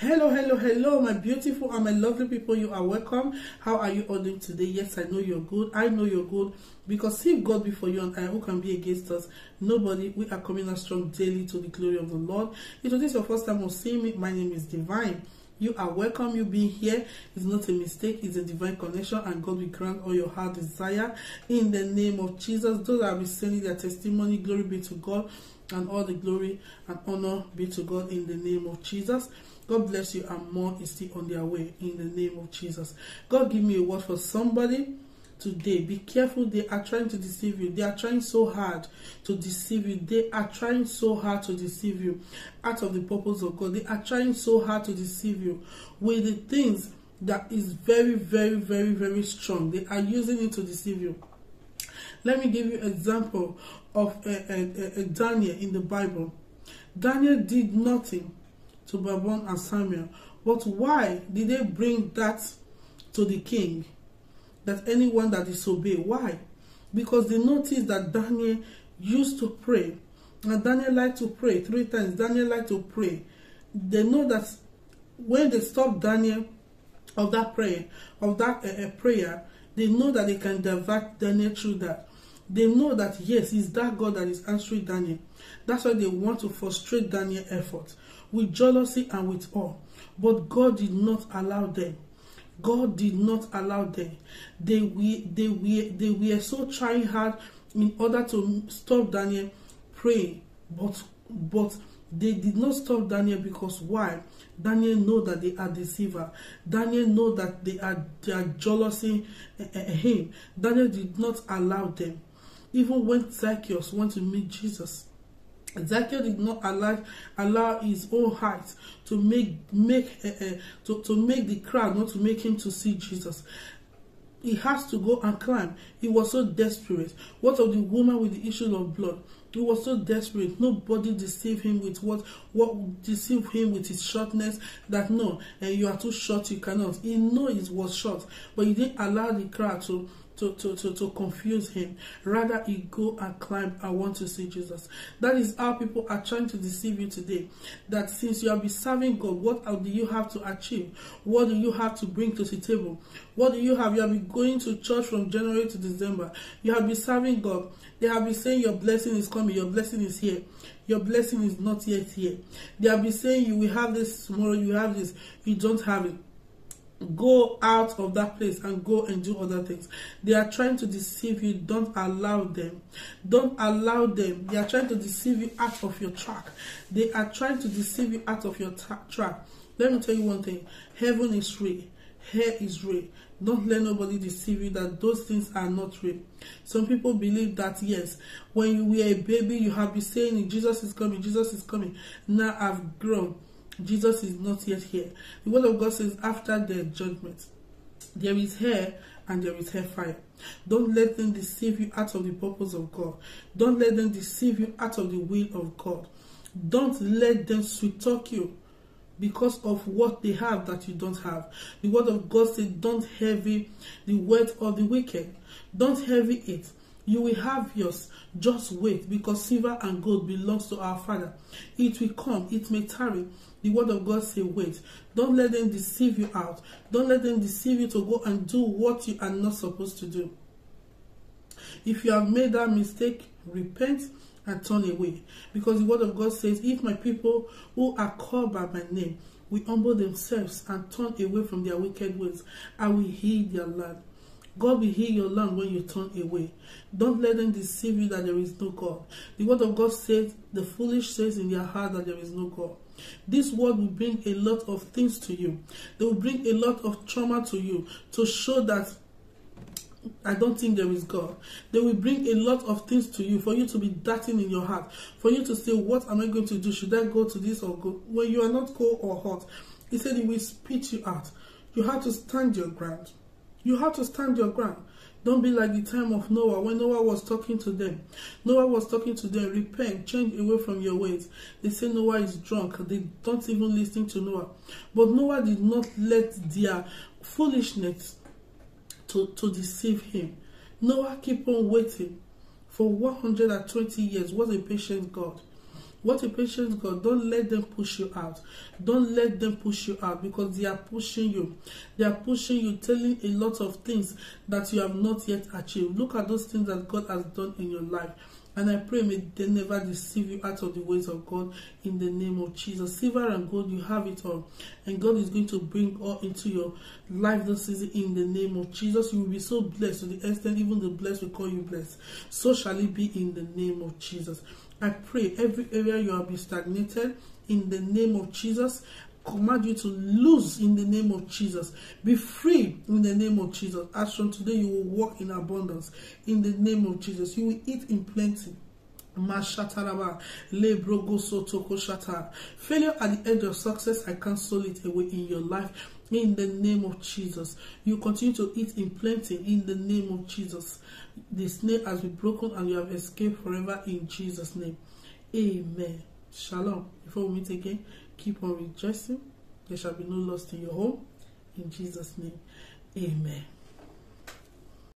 Hello, my beautiful and my lovely people. You are welcome. How are you all doing today? Yes, I know you're good. I know you're good because if God be for you and I, who can be against us? Nobody. We are coming out strong daily to the glory of the Lord. If this is your first time of seeing me, my name is Divine. You are welcome. You being here is not a mistake. It's a divine connection, and God will grant all your heart desire in the name of Jesus. Those that will be sending their testimony, glory be to God, and all the glory and honor be to God in the name of Jesus. God bless you, and more is still on their way in the name of Jesus. God, give me a word for somebody today. Be careful. They are trying to deceive you. They are trying so hard to deceive you. They are trying so hard to deceive you out of the purpose of God. They are trying so hard to deceive you with the things that is very strong. They are using it to deceive you. Let me give you an example of Daniel in the Bible. Daniel did nothing to Babylon and Samuel. But why did they bring that to the king? That anyone that disobeyed. Why? Because they noticed that Daniel used to pray. And Daniel liked to pray 3 times. Daniel liked to pray. They know that when they stop Daniel of that prayer, they know that they can divert Daniel through that. They know that yes, it's that God that is answering Daniel. That's why they want to frustrate Daniel's effort with jealousy and with all. But God did not allow them. God did not allow them. They were so trying hard in order to stop Daniel praying. But they did not stop Daniel because why? Daniel know that they are deceiver. Daniel know that they are jealousy him. Daniel did not allow them. Even when Zacchaeus went to meet Jesus, Zacchaeus did not allow his own heart to make the crowd, not to make him to see Jesus. He has to go and climb. He was so desperate. What of the woman with the issue of blood? He was so desperate. Nobody deceived him with what deceived him with his shortness. That no, you are too short, you cannot. He knew it was short, but he didn't allow the crowd to confuse him. Rather, he go and climb. I want to see Jesus. That is how people are trying to deceive you today. That since you have been serving God, what do you have to achieve? What do you have to bring to the table? What do you have? You have been going to church from January to December. You have been serving God. They have been saying your blessing is coming. Your blessing is here. Your blessing is not yet here. They have been saying you will have this tomorrow. You have this. You don't have it. Go out of that place and go and do other things. They are trying to deceive you. Don't allow them. Don't allow them. They are trying to deceive you out of your track. They are trying to deceive you out of your track. Let me tell you one thing. Heaven is real. Hell is real. Don't let nobody deceive you that those things are not real. Some people believe that yes, when you were a baby, you have been saying Jesus is coming, Jesus is coming. Now I've grown. Jesus is not yet here. The word of God says after the judgment, there is hell and there is hellfire. Don't let them deceive you out of the purpose of God. Don't let them deceive you out of the will of God. Don't let them sweet talk you because of what they have that you don't have. The word of God says don't heavy the word of the wicked. Don't heavy it. You will have yours. Just wait, because silver and gold belongs to our Father. It will come. It may tarry. The word of God says wait. Don't let them deceive you out. Don't let them deceive you to go and do what you are not supposed to do. If you have made that mistake, repent and turn away. Because the word of God says, if my people who are called by my name will humble themselves and turn away from their wicked ways, I will heal their land. God will heal your land when you turn away. Don't let them deceive you that there is no God. The word of God says, the foolish says in their heart that there is no God. This word will bring a lot of things to you. They will bring a lot of trauma to you to show that I don't think there is God. They will bring a lot of things to you for you to be doubting in your heart. For you to say, what am I going to do? Should I go to this or go? When you are not cold or hot, he said he will spit you out. You have to stand your ground. You have to stand your ground. Don't be like the time of Noah, when Noah was talking to them. Noah was talking to them, repent, change away from your ways. They say Noah is drunk. They don't even listen to Noah. But Noah did not let their foolishness to deceive him. Noah kept on waiting for 120 years. Was a patient God. What a patient God. Don't let them push you out. Don't let them push you out, because they are pushing you. They are pushing you, telling a lot of things that you have not yet achieved. Look at those things that God has done in your life. And I pray may they never deceive you out of the ways of God in the name of Jesus. Silver and gold, you have it all. And God is going to bring all into your life this season in the name of Jesus. You will be so blessed to the extent even the blessed will call you blessed. So shall it be in the name of Jesus. I pray every area you have been stagnated in the name of Jesus. Command you to lose in the name of Jesus. Be free in the name of Jesus. As from today, you will walk in abundance in the name of Jesus. You will eat in plenty. Failure at the edge of success, I cancel it away in your life in the name of Jesus. You continue to eat in plenty in the name of Jesus. The snare has been broken and you have escaped forever in Jesus' name. Amen. Shalom. Before we meet again, keep on rejoicing. There shall be no loss in your home. In Jesus' name. Amen.